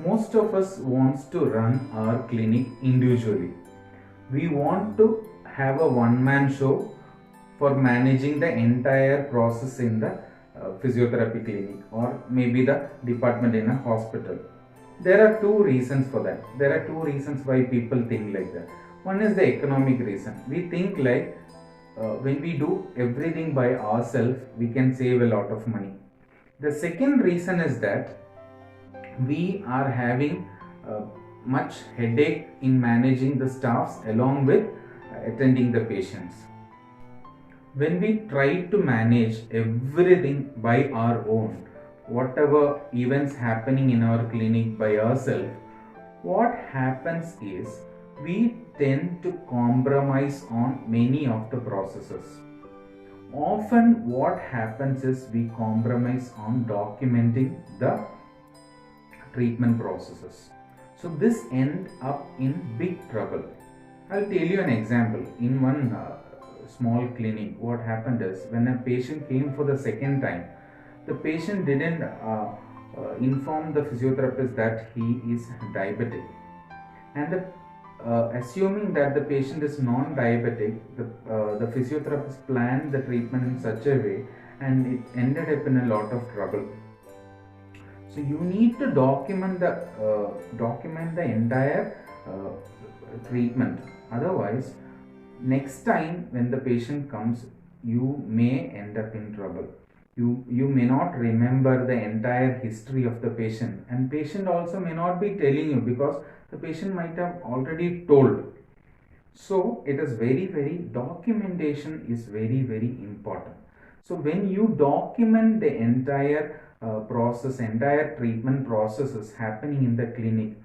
Most of us wants to run our clinic individually. We want to have a one-man show for managing the entire process in the physiotherapy clinic or maybe the department in a hospital. There are two reasons for that. There are two reasons why people think like that. One is the economic reason. We think like when we do everything by ourselves, we can save a lot of money. The second reason is that we are having much headache in managing the staffs along with attending the patients. When we try to manage everything by our own, whatever events happening in our clinic by ourselves, what happens is we tend to compromise on many of the processes. Often what happens is we compromise on documenting the treatment processes. So this end up in big trouble. I'll tell you an example. In one small clinic, what happened is when a patient came for the second time, the patient didn't inform the physiotherapist that he is diabetic, and assuming that the patient is non-diabetic, the physiotherapist planned the treatment in such a way, and it ended up in a lot of trouble. So you need to document the entire treatment. Otherwise, next time when the patient comes, you may end up in trouble. You may not remember the entire history of the patient, and patient also may not be telling you because the patient might have already told. So it is very documentation is very important. So when you document the entire entire treatment processes happening in the clinic,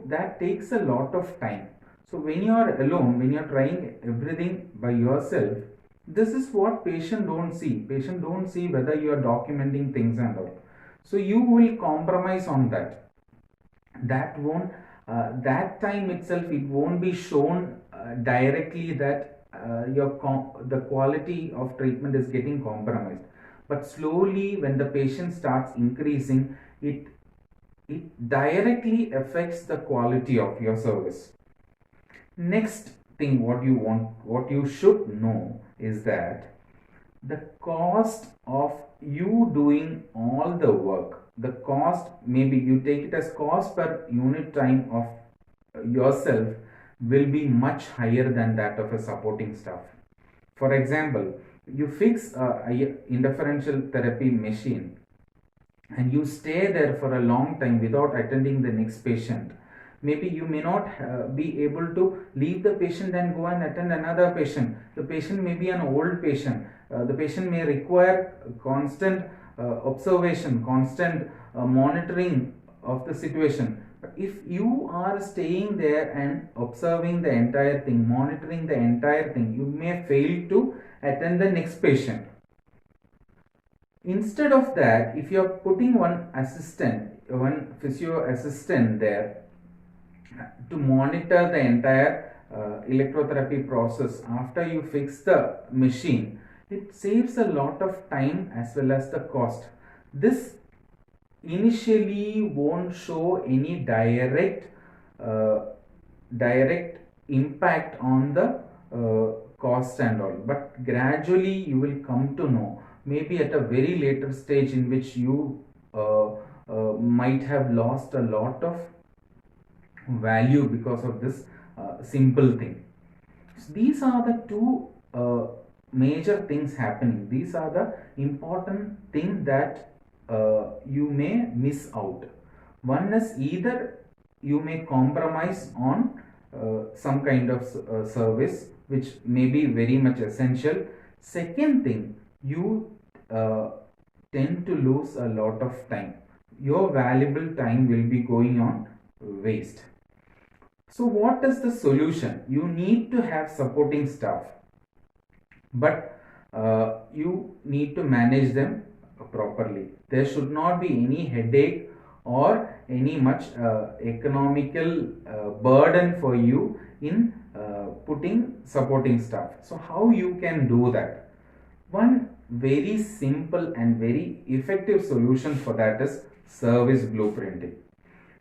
that takes a lot of time. So when you are alone, when you are trying everything by yourself, this is what patient don't see. Patient don't see whether you are documenting things and all. So you will compromise on that. That won't that time itself it won't be shown directly that the quality of treatment is getting compromised, but slowly when the patient starts increasing, it directly affects the quality of your service. Next thing what you should know is that the cost of you doing all the work, the cost, maybe you take it as cost per unit time of yourself, will be much higher than that of a supporting staff. For example, you fix a interferential therapy machine and you stay there for a long time without attending the next patient. Maybe you may not be able to leave the patient and go and attend another patient. The patient may be an old patient. The patient may require constant observation, constant monitoring of the situation. But if you are staying there and observing the entire thing, monitoring the entire thing, you may fail to attend the next patient. Instead of that, if you are putting one physio assistant there to monitor the entire electrotherapy process after you fix the machine, it saves a lot of time as well as the cost. This initially won't show any direct impact on the cost and all, but gradually you will come to know, maybe at a very later stage in which you might have lost a lot of value because of this simple thing. So these are the two major things happening. These are the important thing that you may miss out. One is either you may compromise on some kind of service which may be very much essential. Second thing, you tend to lose a lot of time. Your valuable time will be going on waste. So what is the solution? You need to have supporting staff, but you need to manage them properly. There should not be any headache or any much economical burden for you in putting supporting staff. So how you can do that? One very simple and very effective solution for that is service blueprinting.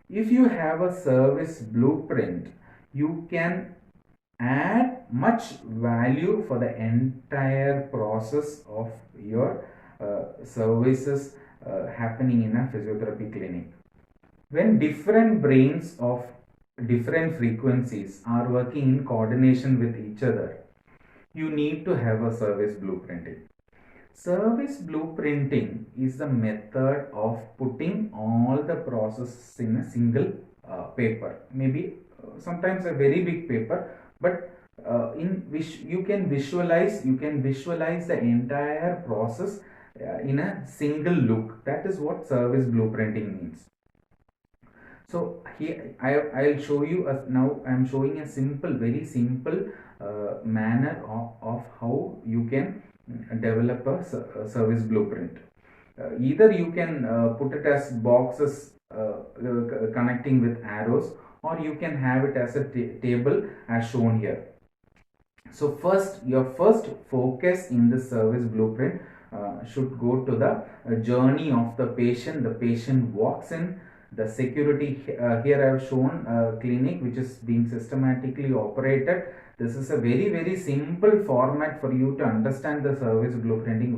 If you have a service blueprint, you can add much value for the entire process of your services happening in a physiotherapy clinic. When different brains of different frequencies are working in coordination with each other, you need to have a service blueprinting. Service blueprinting is the method of putting all the processes in a single paper, maybe sometimes a very big paper, but in which you can visualize the entire process in a single look. That is what service blueprinting means. So here I'll show you now I'm showing a very simple manner of how you can develop a service blueprint. Either you can put it as boxes connecting with arrows, or you can have it as a table as shown here. So your first focus in the service blueprint should go to the journey of the patient. The patient walks in. The security, here I have shown a clinic which is being systematically operated. This is a very simple format for you to understand the service blueprinting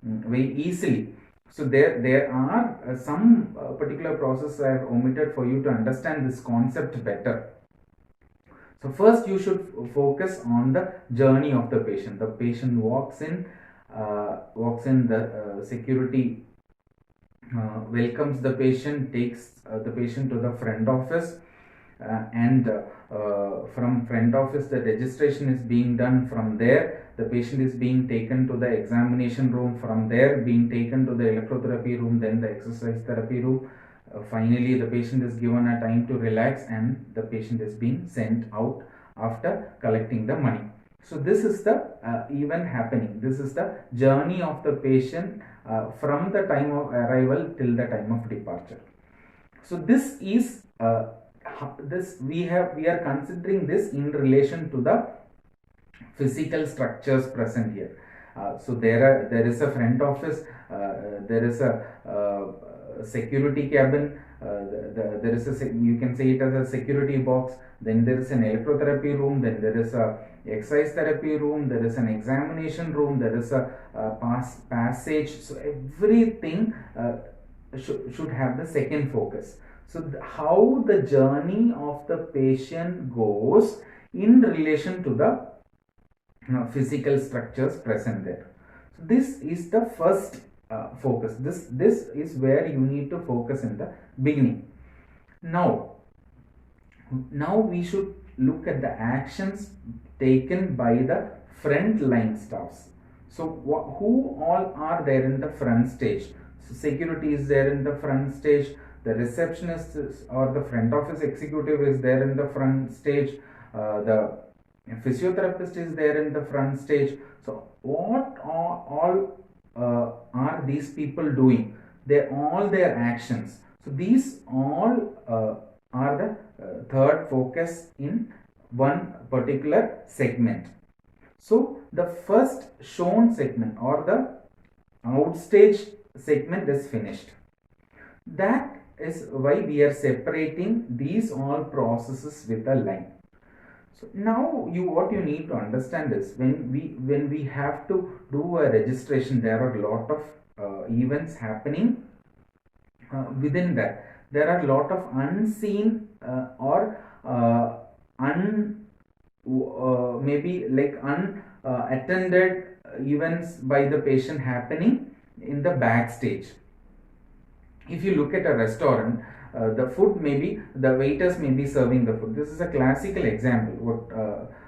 very easily. So there are some particular process I have omitted for you to understand this concept better. So first you should focus on the journey of the patient. The patient walks in, the security welcomes the patient, takes the patient to the front office, and from front office the registration is being done. From there the patient is being taken to the examination room, from there being taken to the electrotherapy room, then the exercise therapy room. Finally the patient is given a time to relax, and the patient is being sent out after collecting the money. So this is the event happening. This is the journey of the patient from the time of arrival till the time of departure. So this is we are considering this in relation to the physical structures present here. So there is a front office, there is a security cabin, there is you can say it as a security box, then there is an electrotherapy room, then there is a exercise therapy room, there is an examination room, there is a passage. So everything should have the second focus. So how the journey of the patient goes in relation to the physical structures present there. So this is the first focus. This is where you need to focus in the beginning. Now we should look at the actions taken by the front line staffs. So who all are there in the front stage? So security is there in the front stage, the receptionist or the front office executive is there in the front stage, the physiotherapist is there in the front stage. So what all are these people doing? All their actions. So these all are the third focus in one particular segment. So the first shown segment or the outstage segment is finished. That is why we are separating these all processes with a line. So now what you need to understand is when we have to do a registration, there are a lot of events happening within that. There are a lot of unseen or maybe like unattended events by the patient happening in the backstage. If you look at a restaurant, the food the waiters may be serving the food. This is a classical example,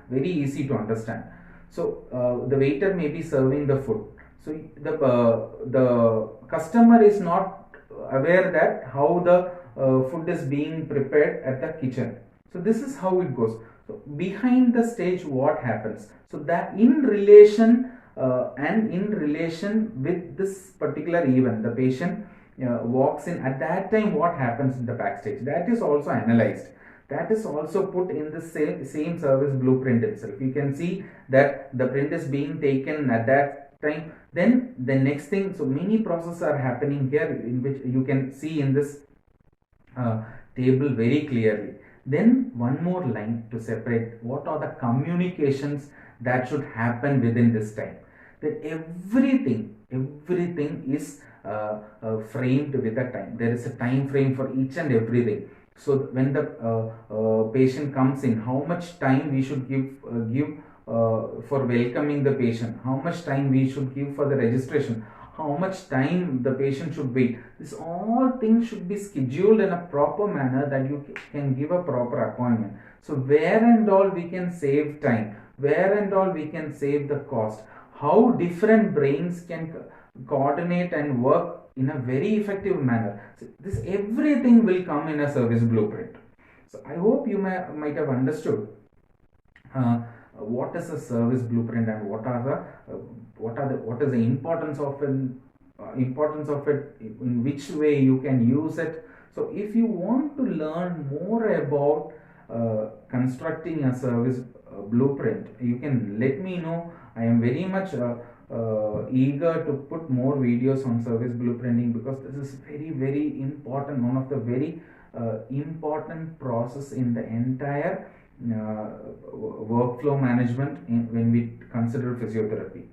very easy to understand. So the waiter may be serving the food. So the customer is not aware that how the food is being prepared at the kitchen. So this is how it goes. So behind the stage, what happens? So that in relation with this particular event, the patient walks in. At that time, what happens in the backstage? That is also analyzed. That is also put in the same service blueprint itself. You can see that the print is being taken at that time. Then the next thing, so many processes are happening here, in which you can see in this uh, table very clearly. Then one more line to separate what are the communications that should happen within this time. Then everything is framed with a time. There is a time frame for each and everything. So when the patient comes in, how much time we should give for welcoming the patient, how much time we should give for the registration, how much time the patient should wait. This all things should be scheduled in a proper manner that you can give a proper appointment. So where and all we can save time, where and all we can save the cost, how different brains can coordinate and work in a very effective manner. So this everything will come in a service blueprint. So I hope you might have understood what is a service blueprint and what is the importance of it, in which way you can use it. So if you want to learn more about constructing a service blueprint, you can let me know. I am very much eager to put more videos on service blueprinting, because this is very important, one of the very important process in the entire workflow management when we consider physiotherapy.